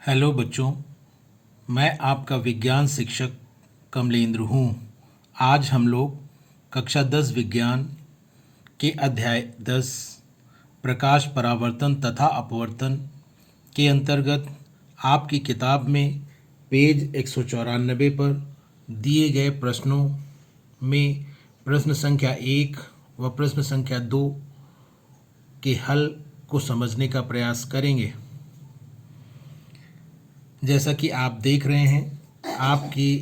Hello बच्चों, मैं आपका विज्ञान शिक्षक कमलेंद्र हूँ। आज हम लोग कक्षा 10 विज्ञान के अध्याय 10 प्रकाश परावर्तन तथा अपवर्तन के अंतर्गत आपकी किताब में पेज 194 पर दिए गए प्रश्नों में प्रश्न संख्या 1 व प्रश्न संख्या 2 के हल को समझने का प्रयास करेंगे। जैसा कि आप देख रहे हैं, आपकी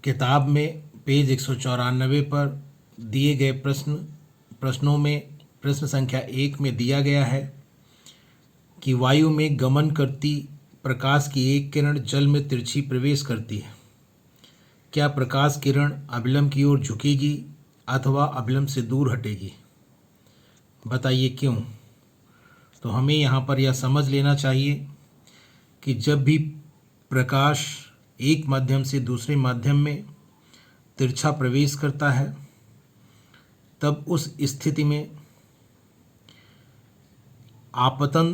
किताब में पेज 194 पर दिए गए प्रश्नों में प्रश्न संख्या 1 में दिया गया है कि वायु में गमन करती प्रकाश की एक किरण जल में तिरछी प्रवेश करती है। क्या प्रकाश किरण अभिलंब की ओर झुकेगी अथवा अभिलंब से दूर हटेगी? बताइए क्यों? तो हमें यहाँ पर यह समझ लेना चाहिए कि जब भी प्रकाश एक माध्यम से दूसरे माध्यम में तिरछा प्रवेश करता है, तब उस स्थिति में आपतन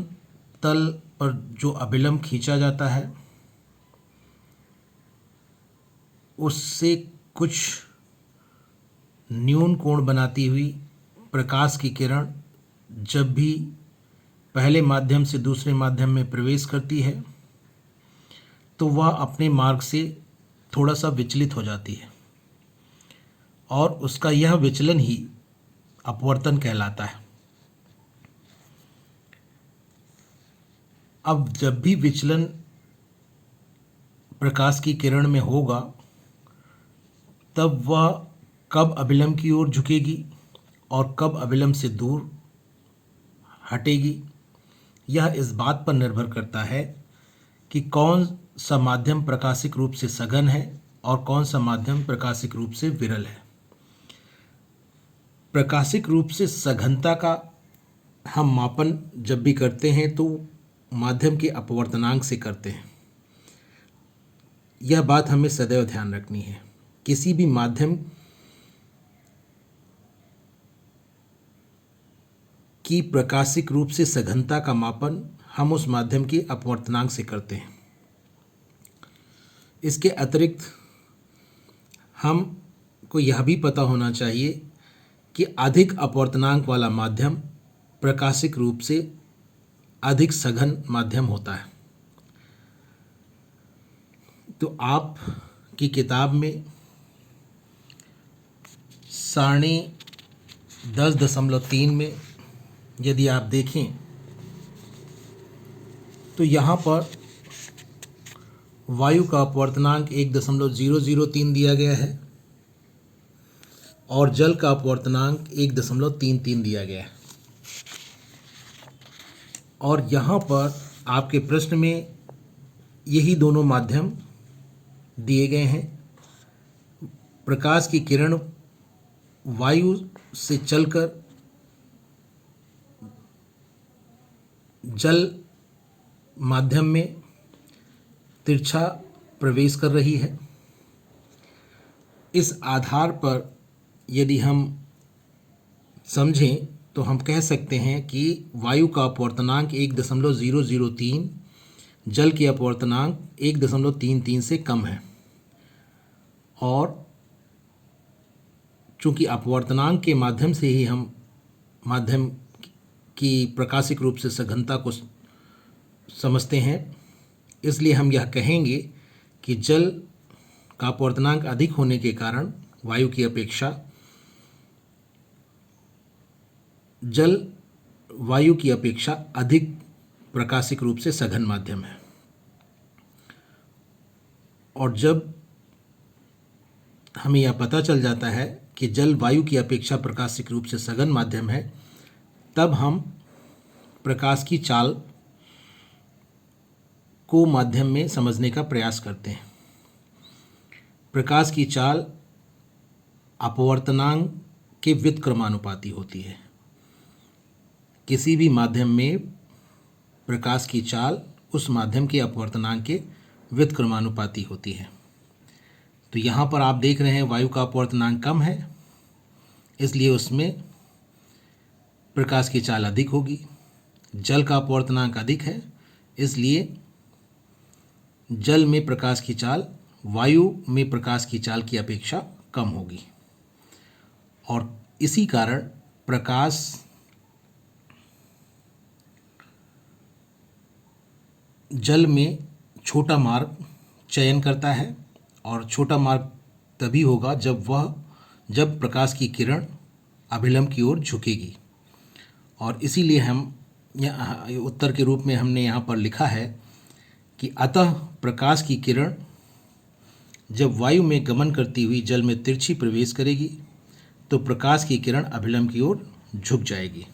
तल पर जो अभिलंब खींचा जाता है, उससे कुछ न्यून कोण बनाती हुई प्रकाश की किरण जब भी पहले माध्यम से दूसरे माध्यम में प्रवेश करती है, तो वह अपने मार्ग से थोड़ा सा विचलित हो जाती है और उसका यह विचलन ही अपवर्तन कहलाता है। अब जब भी विचलन प्रकाश की किरण में होगा, तब वह कब अभिलंब की ओर झुकेगी और कब अभिलंब से दूर हटेगी, यह इस बात पर निर्भर करता है कि कौन सा माध्यम प्रकाशिक रूप से सघन है और कौन सा माध्यम प्रकाशिक रूप से विरल है। प्रकाशिक रूप से सघनता का हम मापन जब भी करते हैं तो माध्यम के अपवर्तनांक से करते हैं। यह बात हमें सदैव ध्यान रखनी है। किसी भी माध्यम की प्रकाशिक रूप से सघनता का मापन हम उस माध्यम के अपवर्तनांक से करते हैं। इसके अतिरिक्त हमको यह भी पता होना चाहिए कि अधिक अपवर्तनांक वाला माध्यम प्रकाशिक रूप से अधिक सघन माध्यम होता है। तो आपकी किताब में सारणी 10.3 में यदि आप देखें तो यहाँ पर वायु का अपवर्तनांक 1.003 दिया गया है और जल का अपवर्तनांक 1.33 दिया गया है। और यहाँ पर आपके प्रश्न में यही दोनों माध्यम दिए गए हैं। प्रकाश की किरण वायु से चलकर जल माध्यम में तिरछा प्रवेश कर रही है। इस आधार पर यदि हम समझें तो हम कह सकते हैं कि वायु का अपवर्तनांक 1.003, जल की अपवर्तनांक 1.33 से कम है। और चूंकि अपवर्तनांक के माध्यम से ही हम माध्यम की प्रकाशिक रूप से सघनता को समझते हैं, इसलिए हम यह कहेंगे कि जल का अपवर्तनांक अधिक होने के कारण वायु की अपेक्षा जल वायु की अपेक्षा अधिक प्रकाशिक रूप से सघन माध्यम है। और जब हमें यह पता चल जाता है कि जल वायु की अपेक्षा प्रकाशिक रूप से सघन माध्यम है, तब हम प्रकाश की चाल को माध्यम में समझने का प्रयास करते हैं। प्रकाश की चाल अपवर्तनांक के व्युत्क्रमानुपाती होती है। किसी भी माध्यम में प्रकाश की चाल उस माध्यम के अपवर्तनांक के व्युत्क्रमानुपाती होती है। तो यहाँ पर आप देख रहे हैं वायु का अपवर्तनांक कम है, इसलिए उसमें प्रकाश की चाल अधिक होगी। जल का अपवर्तनांक अधिक है, इसलिए जल में प्रकाश की चाल वायु में प्रकाश की चाल की अपेक्षा कम होगी और इसी कारण प्रकाश जल में छोटा मार्ग चयन करता है और छोटा मार्ग तभी होगा जब प्रकाश की किरण अभिलंब की ओर झुकेगी। और इसीलिए हम यहाँ उत्तर के रूप में हमने यहाँ पर लिखा है कि अतः प्रकाश की किरण जब वायु में गमन करती हुई जल में तिरछी प्रवेश करेगी तो प्रकाश की किरण अभिलंब की ओर झुक जाएगी।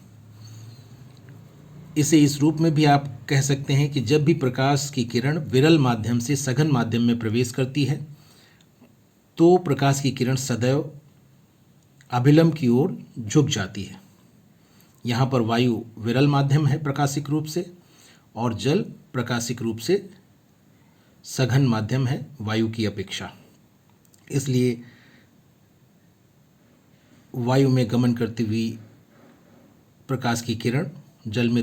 इसे इस रूप में भी आप कह सकते हैं कि जब भी प्रकाश की किरण विरल माध्यम से सघन माध्यम में प्रवेश करती है तो प्रकाश की किरण सदैव अभिलंब की ओर झुक जाती है। यहाँ पर वायु विरल माध्यम है प्रकाशिक रूप से और जल प्रकाशिक रूप से सघन माध्यम है वायु की अपेक्षा। इसलिए वायु में गमन करती हुई प्रकाश की किरण जल में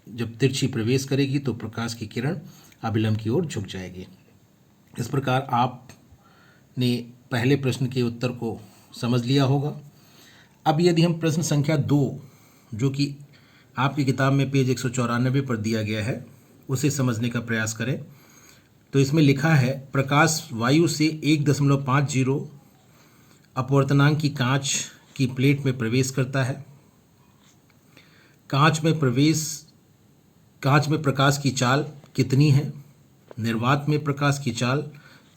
जब तिरछी प्रवेश करेगी तो प्रकाश की किरण अभिलंब की ओर झुक जाएगी। इस प्रकार आपने पहले प्रश्न के उत्तर को समझ लिया होगा। अब यदि हम प्रश्न संख्या 2 जो कि आपकी किताब में पेज 194 पर दिया गया है उसे समझने का प्रयास करें तो इसमें लिखा है प्रकाश वायु से 1.50 अपवर्तनांक की कांच की प्लेट में प्रवेश करता है। कांच में प्रकाश की चाल कितनी है? निर्वात में प्रकाश की चाल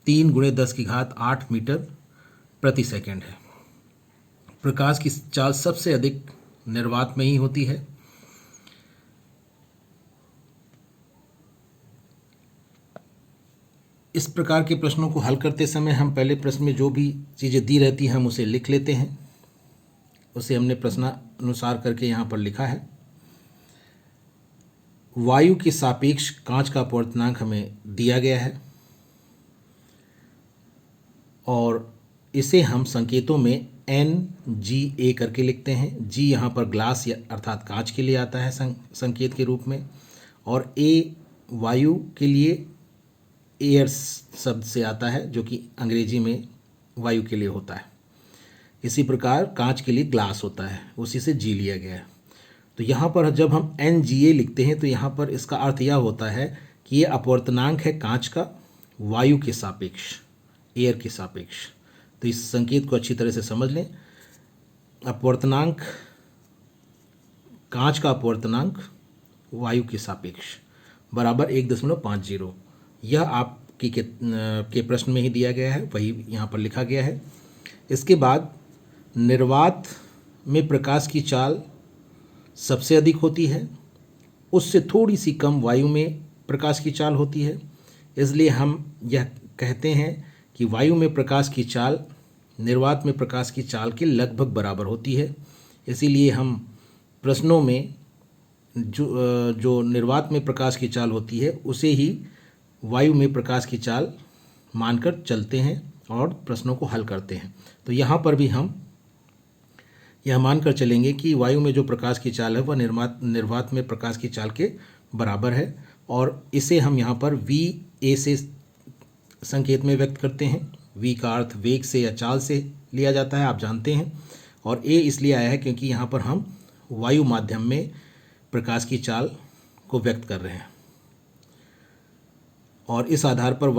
3 × 10⁸ मीटर प्रति सेकंड है। प्रकाश की चाल सबसे अधिक निर्वात में ही होती है। इस प्रकार के प्रश्नों को हल करते समय हम पहले प्रश्न में जो भी चीज़ें दी रहती हैं हम उसे लिख लेते हैं। उसे हमने प्रश्नानुसार करके यहाँ पर लिखा है। वायु के सापेक्ष कांच का अपवर्तनांक हमें दिया गया है और इसे हम संकेतों में NGA करके लिखते हैं। G यहाँ पर ग्लास या अर्थात कांच के लिए आता है संकेत के रूप में और A वायु के लिए एयर शब्द से आता है जो कि अंग्रेजी में वायु के लिए होता है। इसी प्रकार कांच के लिए ग्लास होता है, उसी से G लिया गया है। तो यहाँ पर जब हम NGA लिखते हैं तो यहाँ पर इसका अर्थ यह होता है कि ये अपवर्तनांक है कांच का वायु के सापेक्ष, एयर के सापेक्ष। तो इस संकेत को अच्छी तरह से समझ लें। अपवर्तनांक, कांच का अपवर्तनांक वायु के सापेक्ष बराबर 1.50। यह आपकी के प्रश्न में ही दिया गया है, वही यहाँ पर लिखा गया है। इसके बाद निर्वात में प्रकाश की चाल सबसे अधिक होती है, उससे थोड़ी सी कम वायु में प्रकाश की चाल होती है। इसलिए हम यह कहते हैं कि वायु में प्रकाश की चाल निर्वात में प्रकाश की चाल के लगभग बराबर होती है। इसीलिए हम प्रश्नों में जो निर्वात में प्रकाश की चाल होती है उसे ही वायु में प्रकाश की चाल मानकर चलते हैं और प्रश्नों को हल करते हैं। तो यहाँ पर भी हम यह मानकर चलेंगे कि वायु में जो प्रकाश की चाल है वह निर्वात में प्रकाश की चाल के बराबर है और इसे हम यहाँ पर VA से संकेत में व्यक्त करते हैं। V का अर्थ वेग से या चाल से लिया जाता है, आप जानते हैं। और A इसलिए आया है क्योंकि यहाँ पर हम वायु माध्यम में प्रकाश की चाल को व्यक्त कर रहे हैं और इस आधार पर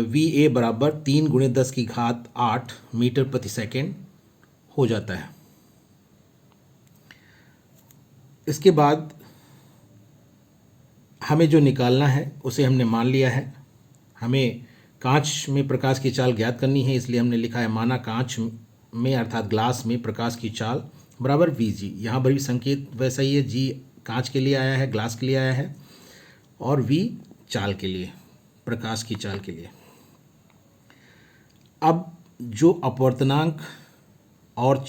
VA बराबर 3 × 10⁸ मीटर प्रति सेकेंड हो जाता है। इसके बाद हमें जो निकालना है उसे हमने मान लिया है। हमें कांच में प्रकाश की चाल ज्ञात करनी है, इसलिए हमने लिखा है माना कांच में अर्थात ग्लास में प्रकाश की चाल बराबर VG। यहाँ पर भी संकेत वैसा ही है, G कांच के लिए आया है, ग्लास के लिए आया है और V चाल के लिए, प्रकाश की चाल के लिए। अब जो अपवर्तनांक और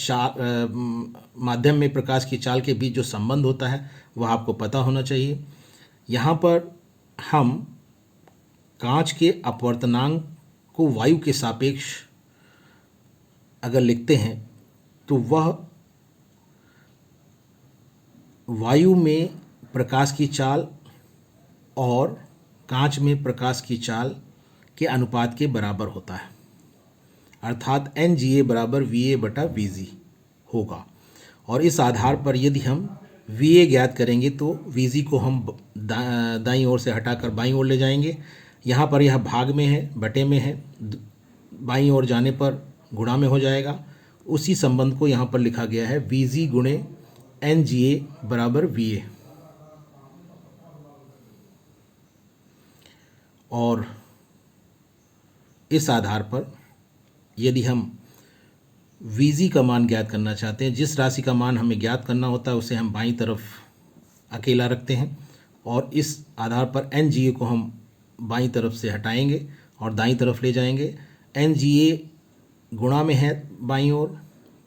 माध्यम में प्रकाश की चाल के बीच जो संबंध होता है वह आपको पता होना चाहिए। यहाँ पर हम कांच के अपवर्तनांक को वायु के सापेक्ष अगर लिखते हैं तो वह वायु में प्रकाश की चाल और कांच में प्रकाश की चाल के अनुपात के बराबर होता है, अर्थात NGA बराबर VA बटा VG होगा। और इस आधार पर यदि हम VA ज्ञात करेंगे तो VG को हम दाईं ओर से हटाकर बाईं ओर ले जाएंगे। यहाँ पर यह भाग में है, बटे में है, बाईं ओर जाने पर गुणा में हो जाएगा। उसी संबंध को यहाँ पर लिखा गया है VG गुणे NGA बराबर VA। और इस आधार पर यदि हम VG का मान ज्ञात करना चाहते हैं, जिस राशि का मान हमें ज्ञात करना होता है उसे हम बाईं तरफ अकेला रखते हैं और इस आधार पर NGA को हम बाईं तरफ से हटाएंगे और दाईं तरफ ले जाएंगे। NGA गुणा में है बाईं ओर,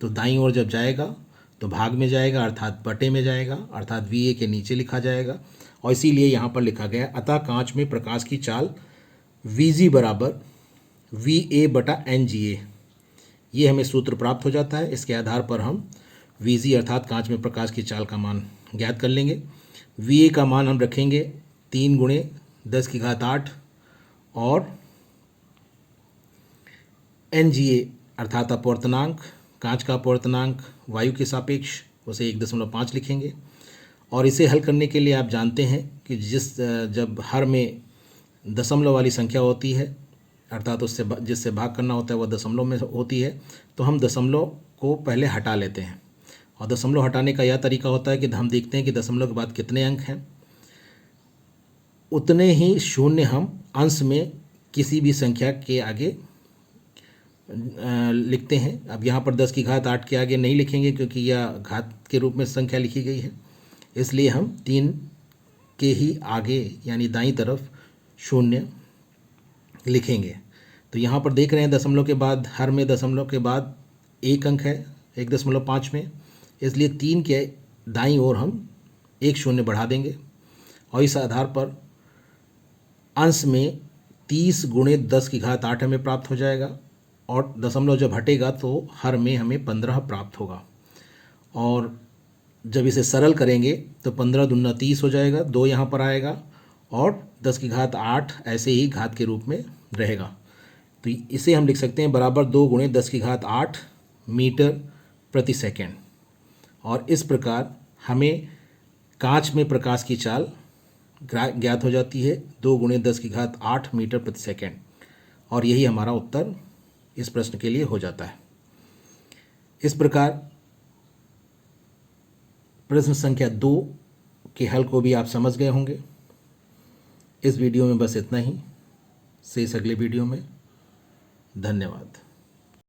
तो दाईं ओर जब जाएगा तो भाग में जाएगा अर्थात बटे में जाएगा, अर्थात VA के नीचे लिखा जाएगा। और इसीलिए यहाँ पर लिखा गया अतः कांच में प्रकाश की चाल VG बराबर VA बटा NGA, ये हमें सूत्र प्राप्त हो जाता है। इसके आधार पर हम VG अर्थात कांच में प्रकाश की चाल का मान ज्ञात कर लेंगे। VA का मान हम रखेंगे 3 गुणे 10 की घात 8 और NGA अर्थात अपवर्तनांक, कांच का अपवर्तनांक वायु के सापेक्ष, उसे 1.5 लिखेंगे। और इसे हल करने के लिए आप जानते हैं कि जब हर में दशमलव वाली संख्या होती है अर्थात उससे जिससे भाग करना होता है वह दशमलव में होती है, तो हम दशमलव को पहले हटा लेते हैं। और दशमलव हटाने का यह तरीका होता है कि हम देखते हैं कि दशमलव के बाद कितने अंक हैं, उतने ही शून्य हम अंश में किसी भी संख्या के आगे लिखते हैं। अब यहाँ पर 10 की घात 8 के आगे नहीं लिखेंगे क्योंकि यह घात के रूप में संख्या लिखी गई है, इसलिए हम 3 के ही आगे यानी दाईं तरफ शून्य लिखेंगे। तो यहाँ पर देख रहे हैं दशमलव के बाद, हर में दशमलव के बाद एक अंक है 1.5 में, इसलिए 3 के दाईं ओर हम एक शून्य बढ़ा देंगे। और इस आधार पर अंश में 30 गुणे 10 की घात 8 हमें प्राप्त हो जाएगा और दशमलव जब हटेगा तो हर में हमें 15 प्राप्त होगा। और जब इसे सरल करेंगे तो 15 दूना 30 हो जाएगा, 2 यहाँ पर आएगा और 10 की घात 8 ऐसे ही घात के रूप में रहेगा। तो इसे हम लिख सकते हैं बराबर 2 गुणे 10 की घात 8 मीटर प्रति सेकेंड। और इस प्रकार हमें कांच में प्रकाश की चाल ज्ञात हो जाती है 2 गुणे 10 की घात 8 मीटर प्रति सेकेंड। और यही हमारा उत्तर इस प्रश्न के लिए हो जाता है। इस प्रकार प्रश्न संख्या 2 के हल को भी आप समझ गए होंगे। इस वीडियो में बस इतना ही, शेष अगले वीडियो में। धन्यवाद।